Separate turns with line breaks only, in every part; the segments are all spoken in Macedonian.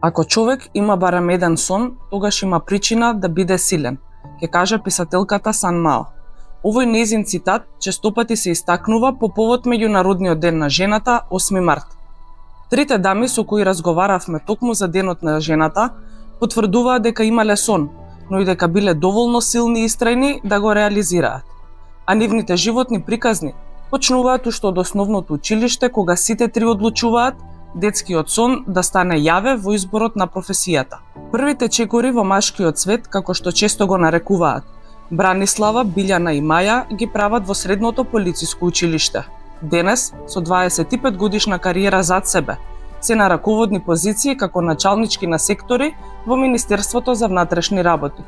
Ако човек има барем еден сон, тогаш има причина да биде силен, ќе каже писателката Сан Мао. Овој нејзин цитат честопати се истакнува по повод Меѓународниот ден на жената 8 март. Трите дами со кои разговаравме токму за денот на жената потврдуваат дека имале сон, но и дека биле доволно силни и истрајни да го реализираат. А нивните животни приказни почнуваат уште од основното училиште, кога сите три одлучуваат детскиот сон да стане јаве во изборот на професијата. Првите чекори во машкиот свет, како што често го нарекуваат, Бранислава, Билјана и Маја ги прават во средното полициско училиште. Денес, со 25 годишна кариера зад себе, се на раководни позиции како началнички на сектори во Министерството за внатрешни работи.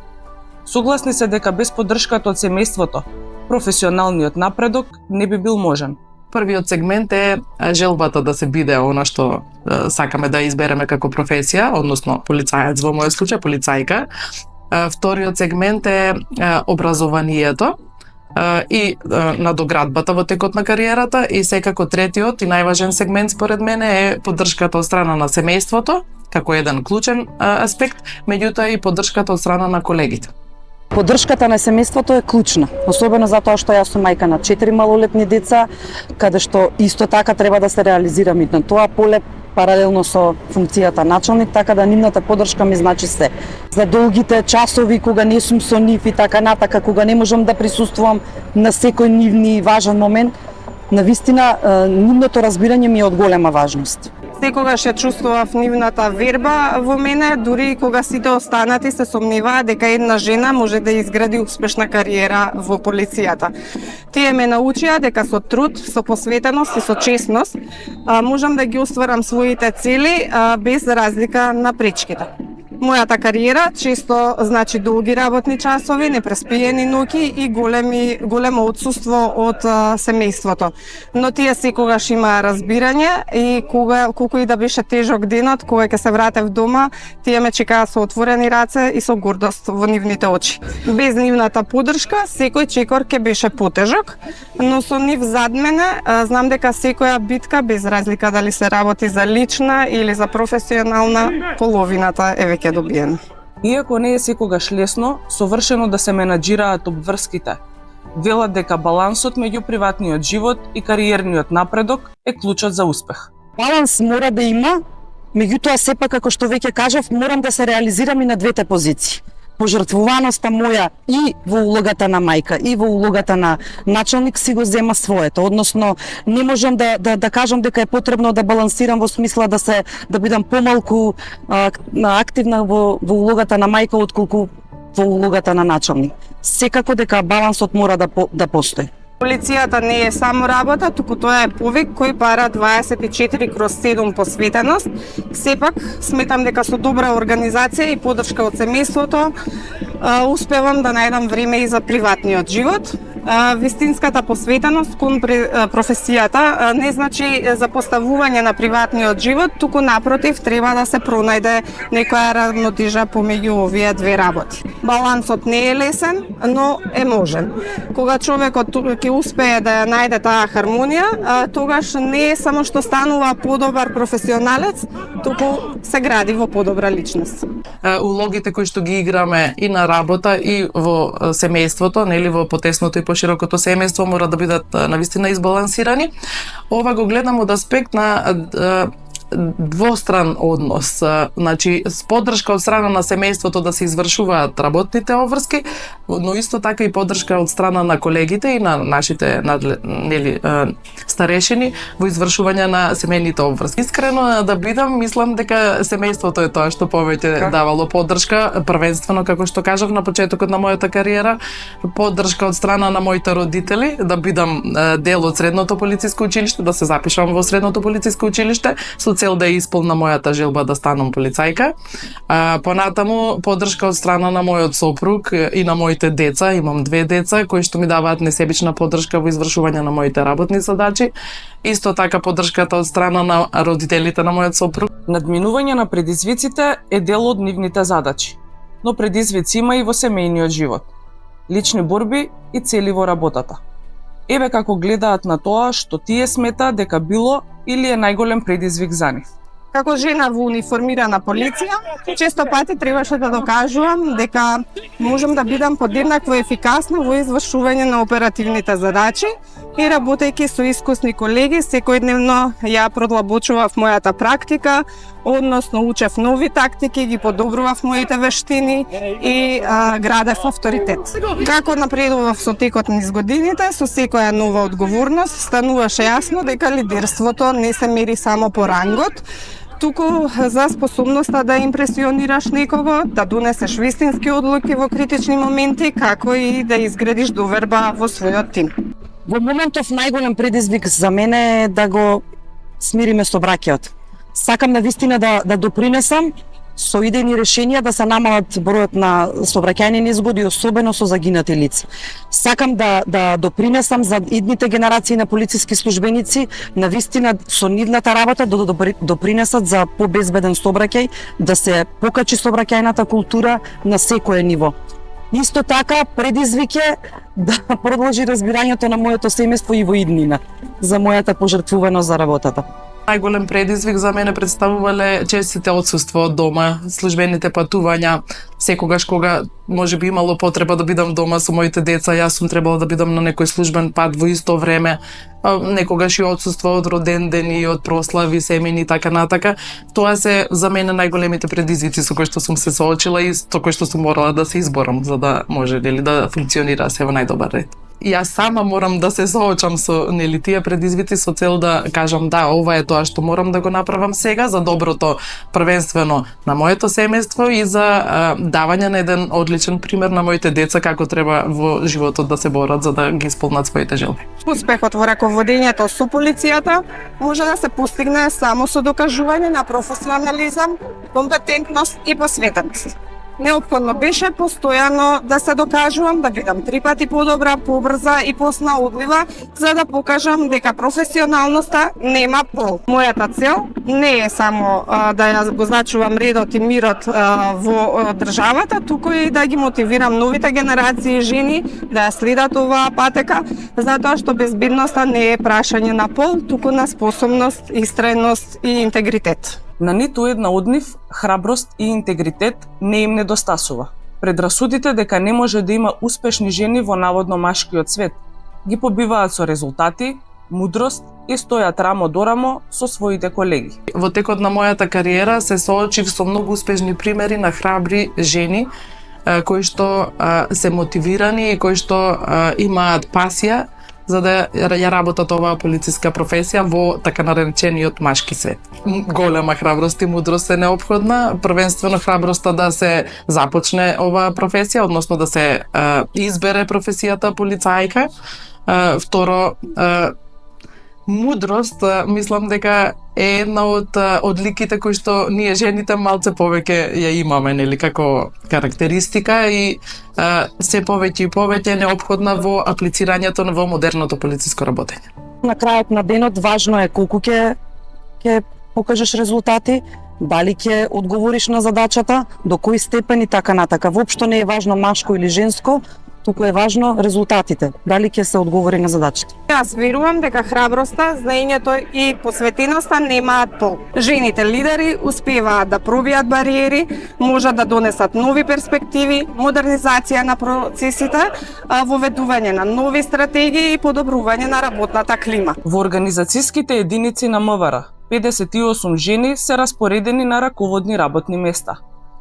Согласни се дека без поддршката од семејството, професионалниот напредок не би бил можен.
Првиот сегмент е желбата да се биде она што сакаме да избереме како професија, односно полицаец во мојот случај, полицајка. Вториот сегмент е образованието и надоградбата во текот на кариерата и секако третиот и најважен сегмент според мене е поддршката од страна на семејството како еден клучен аспект, меѓутоа и поддршката од страна на колегите.
Поддршката на семејството е клучна, особено затоа што јас сум мајка на 4 малолетни деца, каде што исто така треба да се реализирам и на тоа поле паралелно со функцијата началник, така да нивната поддршка ми значи се. За долгите часови кога не сум со нив и така натака, кога не можам да присуствувам на секој нивни важен момент, навистина нивното разбирање ми е од голема важност.
Секогаш ја чувствував нивната верба во мене, дури и кога сите останати се сомневаат дека една жена може да изгради успешна кариера во полицијата. Тие ме научија дека со труд, со посветеност и со честност можам да ги остварам своите цели без разлика на пречките. Мојата кариера често значи долги работни часови, непреспиени ноќи и големо отсуство од семејството. Но тие секогаш имаа разбирање и колку и да беше тежок денот, кога ќе се вратев дома, тие ме чекаа со отворени раце и со гордост во нивните очи. Без нивната поддршка, секој чекор ќе беше потежок, но со нив зад мене знам дека секоја битка, без разлика дали се работи за лична или за професионална, половината е веќе добиена.
Иако не е секогаш лесно, совршено да се менаџираат обврските, велат дека балансот меѓу приватниот живот и кариерниот напредок е клучот за успех.
Баланс мора да има, меѓутоа сепак, како што веќе кажав, морам да се реализирам и на двете позиции. Пожртвуваноста моја и во улогата на мајка и во улогата на началник си го зема своето, односно не можам да кажам дека е потребно да балансирам во смисла да бидам помалку активна во улогата на мајка отколку во улогата на началник. Секако дека балансот мора да постои.
Полицијата не е само работа, туку тоа е повик кој бара 24/7 посветеност. Сепак, сметам дека со добра организација и поддршка од семејството успевам да најдам време и за приватниот живот. Вистинската посветеност кон професијата не значи запоставување на приватниот живот, туку напротив треба да се пронајде некоја равнотежа помеѓу овие две работи. Балансот не е лесен, но е можен. Кога човекот ќе успее да ја најде таа хармонија, тогаш не е само што станува подобар професионалец, туку се гради во подобра личност.
Улогите кои што ги играме и на работа и во семејството, нели во потесното и поширокото семејство мора да бидат навистина избалансирани. Ова го гледам од аспект на двостран однос, значи с поддршка од страна на семејството да се извршуваат работните обврски, но исто така и поддршка од страна на колегите и на нашите старешини во извршување на семејните обврски. Искрено да бидам, мислам дека семејството е тоа што повеќе давало поддршка, првенствено како што кажав на почетокот на мојата кариера, поддршка од страна на моите родители да бидам дел од средното полициско училиште, да се запишам во средното полициско училиште со цел да исполна мојата желба да станам полицајка. Понатаму поддршка од страна на мојот сопруг и на моите деца, имам 2 деца кои што ми даваат несебична поддршка во извршување на моите работни задачи. Исто така поддршката од страна на родителите на мојот сопруг.
Надминување на предизвиците е дел од нивните задачи, но предизвици има и во семејниот живот. Лични борби и цели во работата. Еве како гледаат на тоа што тие сметаат дека било или е најголем предизвик за нив.
Како жена во униформирана полиција, често пати требаше да докажувам дека можам да бидам подеднакво ефикасна во извршување на оперативните задачи и работејќи со искусни колеги, секојдневно ја продлабочував мојата практика, односно учев нови тактики, ги подобрував моите вештини и градев авторитет. Како напредував со текот низ годините, со секоја нова одговорност, стануваше јасно дека лидерството не се мери само по рангот, туку за способноста да импресионираш некого, да донесеш вистински одлуки во критични моменти, како и да изградиш доверба во својот тим.
Во моментов најголем предизвик за мене е да го смириме сообраќајот. Сакам навистина да допринесам со идејни решенија да се намалат бројот на сообраќајни незгоди, особено со загинати лица. Сакам да допринесам за идните генерации на полициски службеници, навистина со нивната работа да допринесат за побезбеден сообраќај, да се покачи сообраќајната култура на секое ниво. Исто така, предизвик е да продолжи разбирањето на моето семејство и во иднина за мојата пожртвуваност за работата.
Најголем предизвик за мене представувале честите отсуства од дома, службените патувања, секогаш кога можеби имало потреба да бидам дома со моите деца, јас сум требала да бидам на некој службен пат во исто време, некогаш и отсуства од роден ден и од прослави, семејни и така натака. Тоа се за мене најголемите предизвици со кои што сум се соочила и со кои што сум морала да се изборам за да може да функционира се во најдобар ред. Јас сама морам да се соочам со тие предизвици со цел да кажам да, ова е тоа што морам да го направам сега за доброто првенствено на моето семејство и за давање на еден одличен пример на моите деца како треба во животот да се борат за да ги исполнат своите желби.
Успехот во раководењето со полицијата може да се постигне само со докажување на професионализам, компетентност и посветеност. Неопходно беше постојано да се докажувам, да бидам 3 пати подобра, побрза и поснаодлива, за да покажам дека професионалноста нема пол. Мојата цел не е само да ја го значувам редот и мирот во државата, туку и да ги мотивирам новите генерации жени да ја следат оваа патека, затоа што безбедноста не е прашање на пол, туку на способност, истрајност и интегритет.
На ниту една од нив храброст и интегритет не им недостасува. Предрасудите дека не може да има успешни жени во наводно машкиот свет ги побиваат со резултати, мудрост и стојат рамо до рамо со своите колеги.
Во текот на мојата кариера се соочив со многу успешни примери на храбри жени кои што се мотивирани и кои што имаат пасија за да ја работат оваа полициска професија во така наречениот машки свет. Голема храброст и мудрост е неопходна, првенствено храброста да се започне оваа професија, односно да се избере професијата полицајка. Второ, мудрост, мислам дека е една од одликите кои што ние жените малце повеќе ја имаме, нели, како карактеристика и се повеќе и повеќе е неопходна во аплицирањето во модерното полициско работење.
На крајот на денот важно е колку ќе покажеш резултати, дали ќе одговориш на задачата, до кој степен и така натака. Воопшто не е важно машко или женско, туку е важно резултатите, дали ќе се одговори на задачите.
Јас верувам дека храброста, знаењето и посветеноста немаат пол. Жените лидери успеваат да пробијат бариери, можат да донесат нови перспективи, модернизација на процесите, воведување на нови стратегии и подобрување на работната клима.
Во организацијските единици на МВР 58 жени се распоредени на раководни работни места.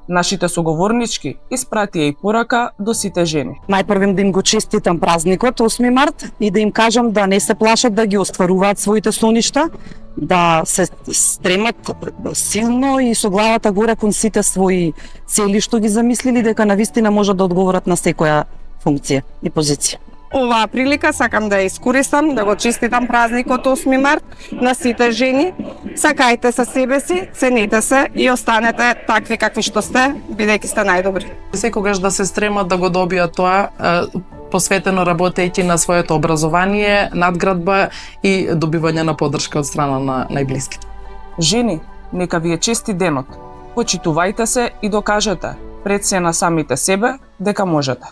Нашите соговорнички испратија и порака до сите жени.
Најпрвем да им го честитам празникот 8 март и да им кажам да не се плашат да ги остваруваат своите соништа, да се стремат силно и со главата горе кон сите своји цели што ги замислили, дека навистина можат да одговорат на секоја функција и позиција.
Оваа прилика сакам да ја искористам, да го честитам празникот 8 март на сите жени. Сакајте се себе си, ценете се и останете такви какви што сте, бидејќи сте најдобри.
Секогаш да се стремат да го добијат тоа, посветено работејќи на своето образование, надградба и добивање на поддршка од страна на најблиските.
Жени, нека ви е чести денот. Почитувајте се и докажете пред се на самите себе дека можете.